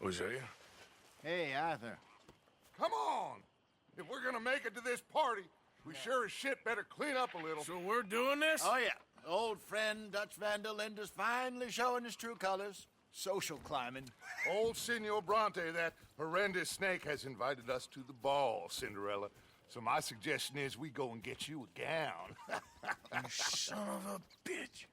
Hosea? Hey, Arthur. Come on! If we're gonna make it to this party, we sure as shit better clean up a little. So we're doing this? Oh, yeah. Old friend Dutch Van der Linde's finally showing his true colors. Social climbing. Old Senor Bronte, that horrendous snake, has invited us to the ball, Cinderella. So my suggestion is we go and get you a gown. You son of a bitch.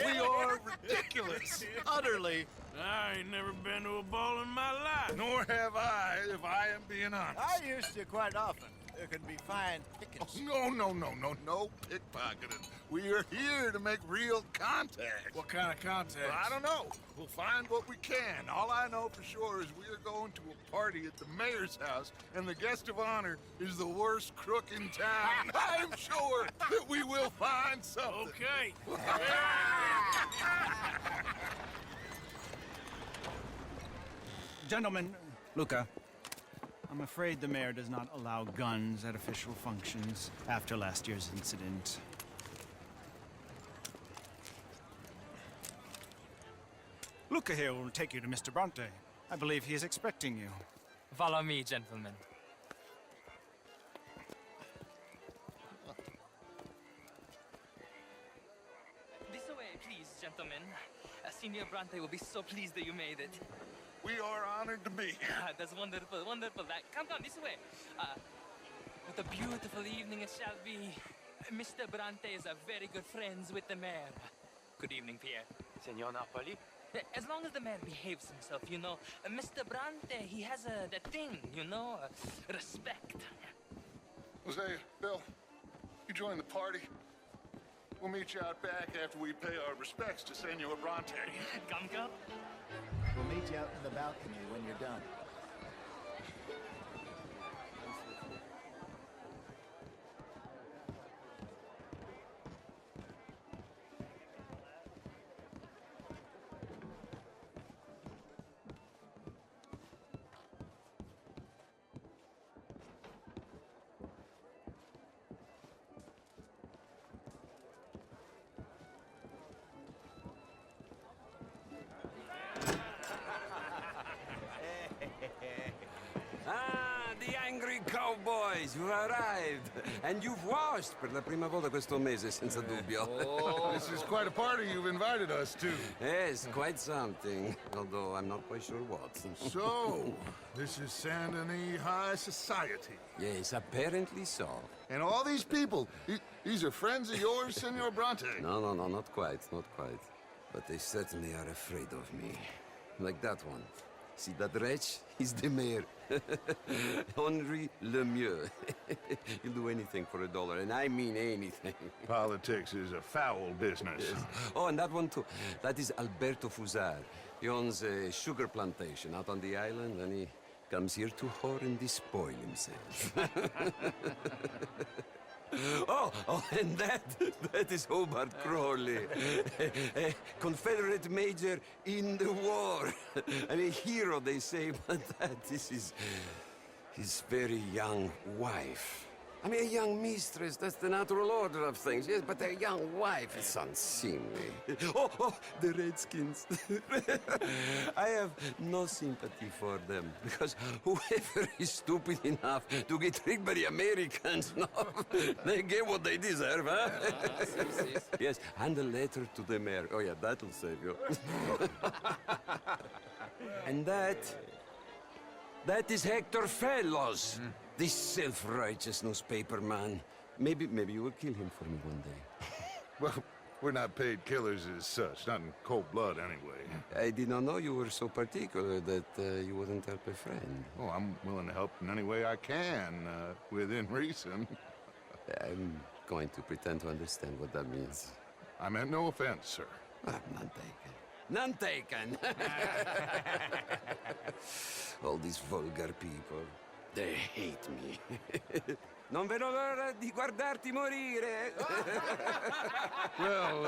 We are ridiculous. Utterly. I ain't never been to a ball in my life. Nor have I, if I am being honest. I used to quite often. There can be fine pickings. No pickpocketing. We are here to make real contact. What kind of contact? Well, I don't know. We'll find what we can. All I know for sure is we are going to a party at the mayor's house, and the guest of honor is the worst crook in town. I'm sure that we will find something. Okay. Gentlemen, Luca, I'm afraid the mayor does not allow guns at official functions after last year's incident. Luca here will take you to Mr. Bronte. I believe he is expecting you. Follow me, gentlemen. This way, please, gentlemen. Senior Bronte will be so pleased that you made it. We are honored to be here. That's wonderful, wonderful. Come, this way. What a beautiful evening it shall be. Mr. Bronte is very good friends with the mayor. Good evening, Pierre. Senor Napoli? As long as the man behaves himself, you know. Mr. Bronte, he has that thing, you know, respect. Hosea, Bill, you join the party. We'll meet you out back after we pay our respects to Senor Bronte. Come. We'll meet you out in the balcony when you're done. Ah, the angry cowboys, you've arrived. And you've washed per la prima volta questo mese, senza dubbio. This is quite a party you've invited us to. Yes, quite something. Although I'm not quite sure what. So, this is Saint Denis High Society. Yes, apparently so. And all these people, these are friends of yours, Senor Bronte? No, not quite, not quite. But they certainly are afraid of me. Like that one. See that wretch? He's the mayor. Henri Lemieux. He'll do anything for $1, and I mean anything. Politics is a foul business. Yes. Oh, and that one too. That is Alberto Fusar. He owns a sugar plantation out on the island, and he comes here to whore and despoil himself. Oh, and that is Hobart Crawley, a Confederate major in the war. And a hero, they say, but that is his very young wife. I mean, a young mistress, that's the natural order of things, yes, but a young wife is unseemly. Oh, the Redskins. I have no sympathy for them, because whoever is stupid enough to get tricked by the Americans, no, they get what they deserve, huh? Yes, and a letter to the mayor. Oh, yeah, that'll save you. And that is Hector Fellows. This self-righteous newspaper man. Maybe you will kill him for me one day. Well, we're not paid killers as such, not in cold blood anyway. I did not know you were so particular that you wouldn't help a friend. Oh, I'm willing to help in any way I can, within reason. I'm going to pretend to understand what that means. I meant no offense, sir. None taken. None taken! All these vulgar people. They hate me. Non vedo l'ora di guardarti morire. Well,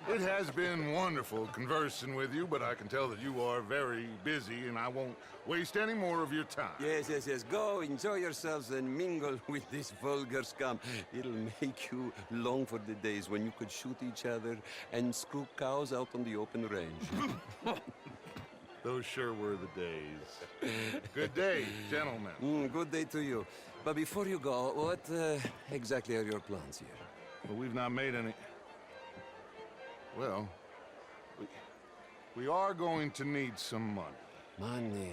it has been wonderful conversing with you, but I can tell that you are very busy, and I won't waste any more of your time. Yes. Go, enjoy yourselves and mingle with this vulgar scum. It'll make you long for the days when you could shoot each other and screw cows out on the open range. Those sure were the days. Good day, gentlemen. Good day to you. But before you go, what exactly are your plans here? Well, we've not made any... Well, we are going to need some money. Money,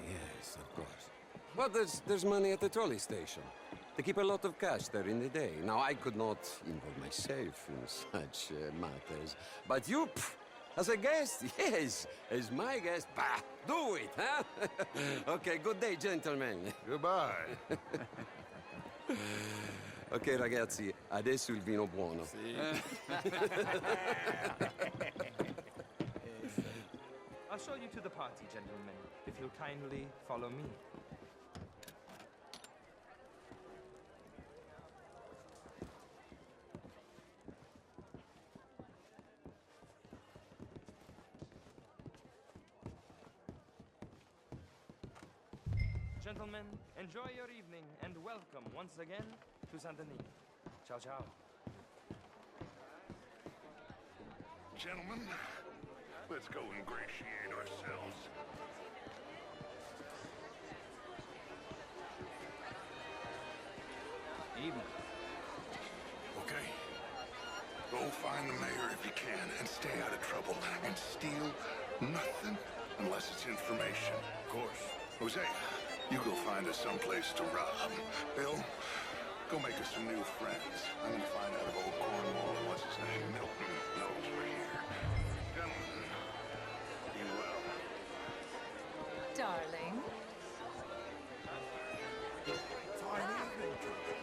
yes, of course. But there's money at the trolley station. They keep a lot of cash there in the day. Now, I could not involve myself in such matters. But you, as a guest, yes, as my guest, bah, do it, huh? Okay, good day, gentlemen. Goodbye. Ok, ragazzi, adesso il vino buono. I'll show you to the party, gentlemen, if you'll kindly follow me. Gentlemen, enjoy your evening and welcome once again to Saint Denis. Ciao, ciao. Gentlemen, let's go ingratiate ourselves. Evening. Okay. Go find the mayor if you can and stay out of trouble. And steal nothing unless it's information. Of course. Hosea, you go find us someplace to rob. Bill, go make us some new friends. I'm gonna find out if old Cornwall and what's his name, Milton, knows we're here. Gentlemen, be well. Darling.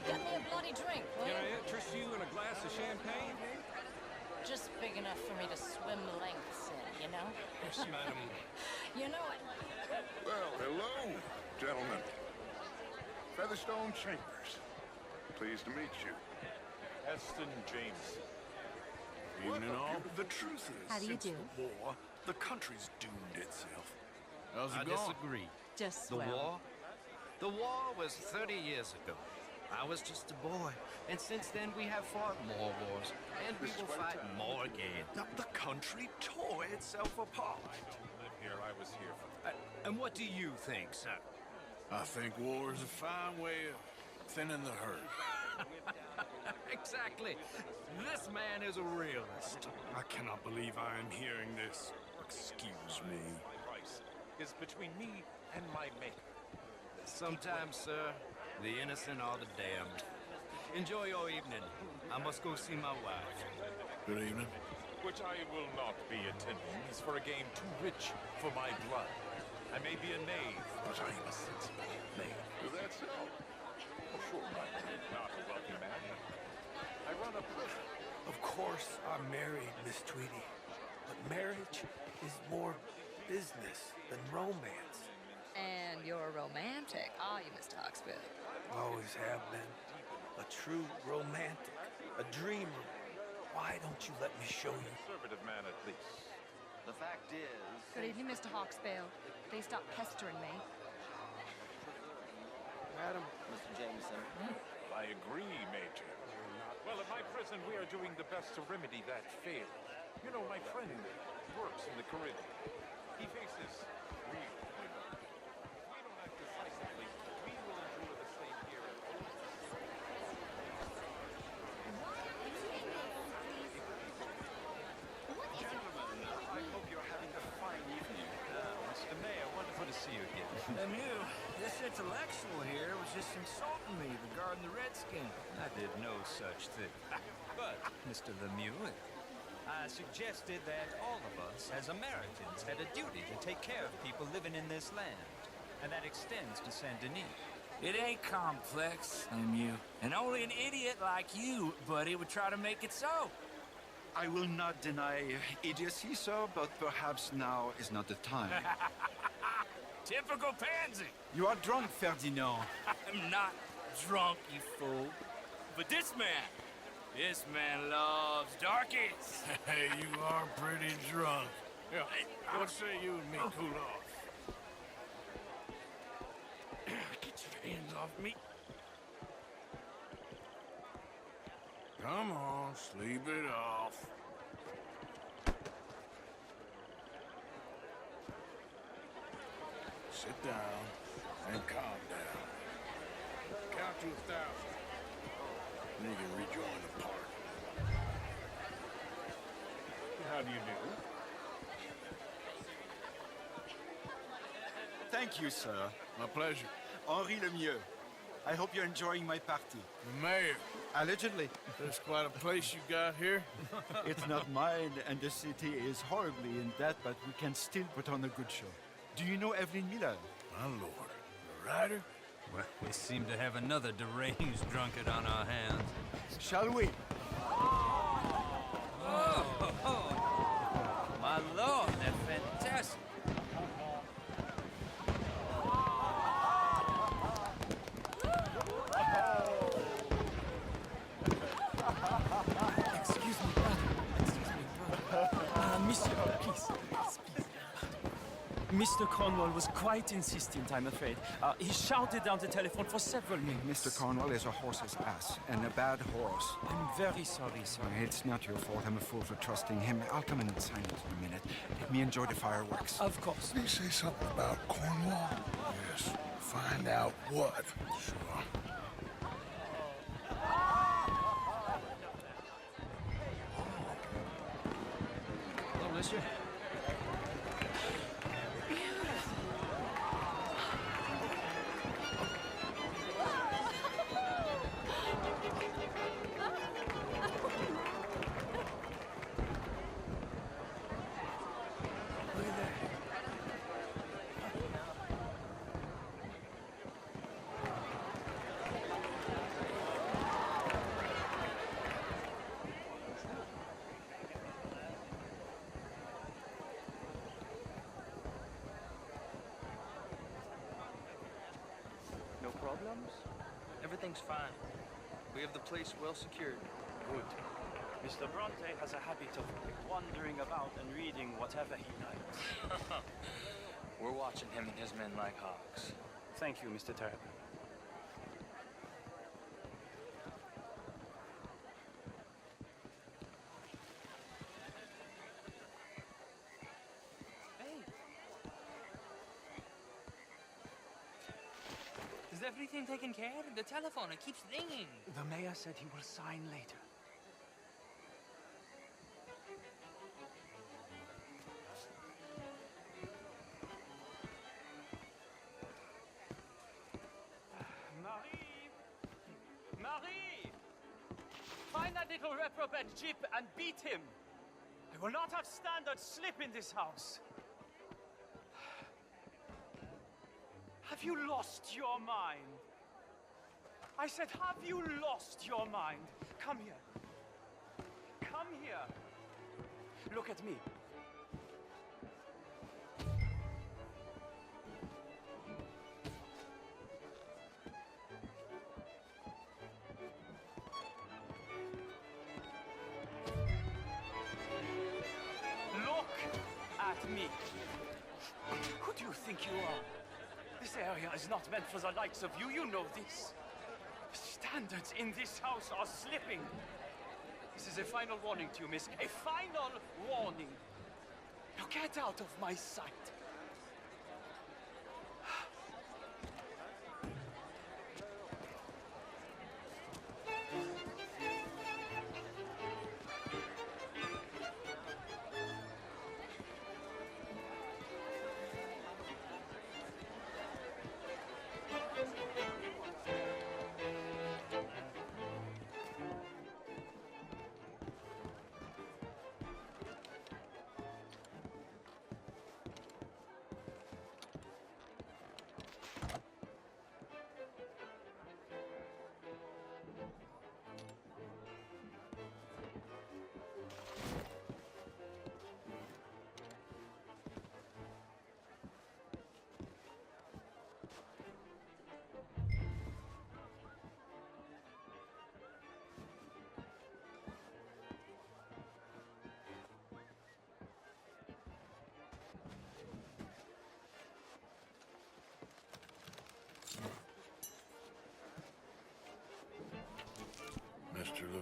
Get me a bloody drink, will Can you? I interest you in a glass of champagne? Just big enough for me to swim lengths in, you know? Yes, madam. You know it. Well, hello, gentlemen. Featherstone Chambers. Pleased to meet you. Heston James. Evening all. The truth is, How do you since do? the war, the country's doomed itself. How's it I going? disagree. Just The swell. war? The war was 30 years ago. I was just a boy. And since then, we have fought more wars. And we will fight more again. Now, the country tore itself apart. I don't live here. I was here for And what do you think, sir? I think war is a fine way of thinning the herd. Exactly. This man is a realist. I cannot believe I am hearing this. Excuse me. my price is between me and my maker. Sometimes, sir, the innocent are the damned. Enjoy your evening. I must go see my wife. Good evening. Which I will not be attending is for a game too rich for my blood. I may be a knave, but I am a sensible knave. Is that so? Oh, sure, Mike. Not a wealthy man. I run a prison. Of course, I'm married, Miss Tweedy. But marriage is more business than romance. And you're romantic, are you, Mr. Hawksbill? Always have been. A true romantic. A dreamer. Why don't you let me show you? Conservative man, at least. The fact is... Good evening, Mr. Hawksbill. Please stop pestering me. Madam, Mr. Jameson. I agree, Major. Well, at my prison, we are doing the best to remedy that failure. You know, my friend works in the Caribbean. He faces real labor. If we don't act decisively, we will endure the same here. Gentlemen, I hope you're having a fine evening. Mr. Mayor, wonderful to see you again. Lemieux, this intellectual here was just insulting me regarding the Redskin. I did no such thing. But, Mr. Lemieux, I suggested that all of us, as Americans, had a duty to take care of people living in this land. And that extends to Saint Denis. It ain't complex, Lemieux. And only an idiot like you, buddy, would try to make it so. I will not deny idiocy, sir, but perhaps now is not the time. Typical pansy. You are drunk, Ferdinand. I'm not drunk, you fool. But this man loves darkies. Hey, you are pretty drunk. Yeah, what say you and me cool off? Get your hands off me. Come on, sleep it off. Sit down and calm down. Count to 1,000. Then you can rejoin the party. How do you do? Thank you, sir. My pleasure. Henri Lemieux. I hope you're enjoying my party. The mayor. Allegedly. There's quite a place you got here. It's not mine, and the city is horribly in debt, but we can still put on a good show. Do you know Evelyn Miller? My lord. The writer? Well, we seem to have another deranged drunkard on our hands. Shall we? My lord, they're fantastic. Excuse me, brother. Monsieur, please. Mr. Cornwall was quite insistent, I'm afraid. He shouted down the telephone for several minutes. Mr. Cornwall is a horse's ass, and a bad horse. I'm very sorry, sir. It's not your fault. I'm a fool for trusting him. I'll come in silence in a minute. Let me enjoy the fireworks. Of course. Did he say something about Cornwall? Yes. Find out what. Sure. Hello, monsieur. No problems? Everything's fine. We have the place well secured. Good. Mr. Bronte has a habit of wandering about and reading whatever he likes. We're watching him and his men like hawks. Thank you, Mr. Terrapin. Is everything taken care of? The telephone, it keeps ringing. The mayor said he will sign later. Marie! Marie! Find that little reprobate Jip and beat him. I will not have standard slip in this house. Have you lost your mind? I said, have you lost your mind? Come here. Come here. Look at me. Look at me. Who do you think you are? This area is not meant for the likes of you. You know this. Standards in this house are slipping. This is a final warning to you, miss. A final warning. Now get out of my sight.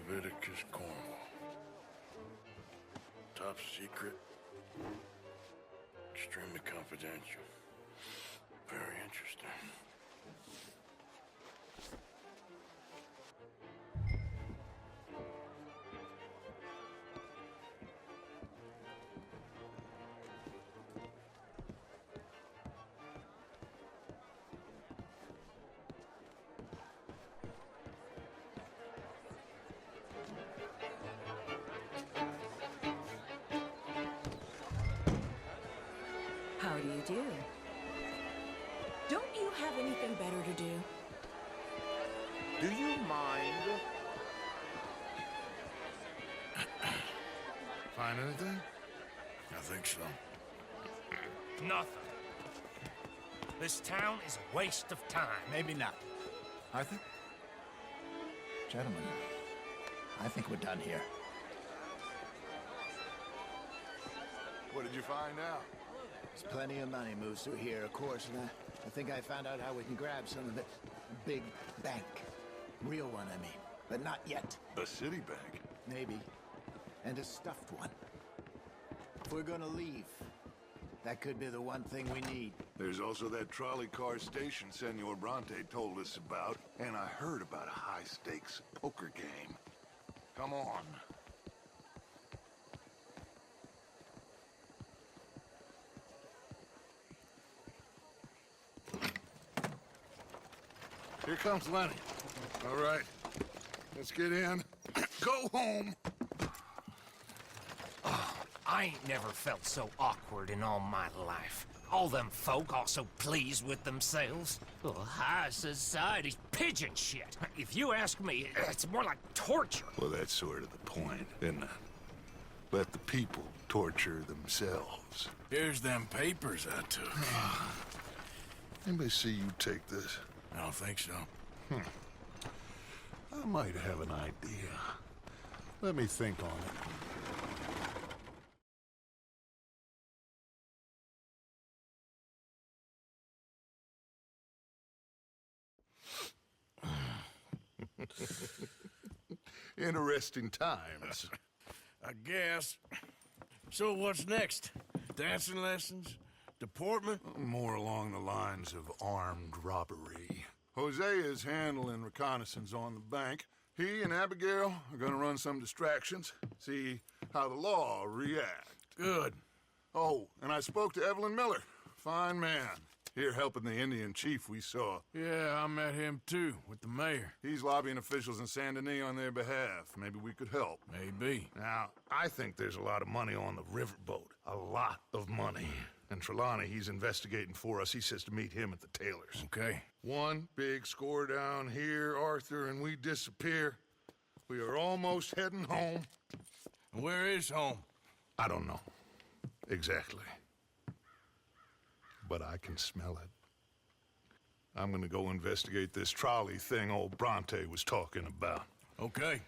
Leviticus Cornwall. Top secret. Extremely confidential. Very interesting. How do you do? Don't you have anything better to do? Do you mind? Find anything? I think so. Nothing. This town is a waste of time. Maybe not. Arthur? Gentlemen, I think we're done here. What did you find out? There's plenty of money moves through here, of course, and I think I found out how we can grab some of it. Big bank. Real one, I mean. But not yet. A city bank? Maybe. And a stuffed one. If we're gonna leave, that could be the one thing we need. There's also that trolley car station Senor Bronte told us about, and I heard about a high-stakes poker game. Come on. Here comes Lenny. All right, let's get in. Go home. Oh, I ain't never felt so awkward in all my life. All them folk all so pleased with themselves. Oh, high society's pigeon shit. If you ask me, it's more like torture. Well, that's sort of the point, isn't it? Let the people torture themselves. Here's them papers I took. Anybody see you take this? I don't think so. I might have an idea. Let me think on it. Interesting times. I guess. So what's next? Dancing lessons? Deportment? More along the lines of armed robbery. Hosea is handling reconnaissance on the bank. He and Abigail are gonna run some distractions, see how the law reacts. Good. Oh, and I spoke to Evelyn Miller. Fine man. Here helping the Indian chief we saw. Yeah, I met him too, with the mayor. He's lobbying officials in Saint Denis on their behalf. Maybe we could help. Maybe. Now, I think there's a lot of money on the riverboat. A lot of money. And Trelawney, he's investigating for us. He says to meet him at the Taylor's. Okay. One big score down here, Arthur, and we disappear. We are almost heading home. Where is home? I don't know. Exactly. But I can smell it. I'm gonna go investigate this trolley thing old Bronte was talking about. Okay.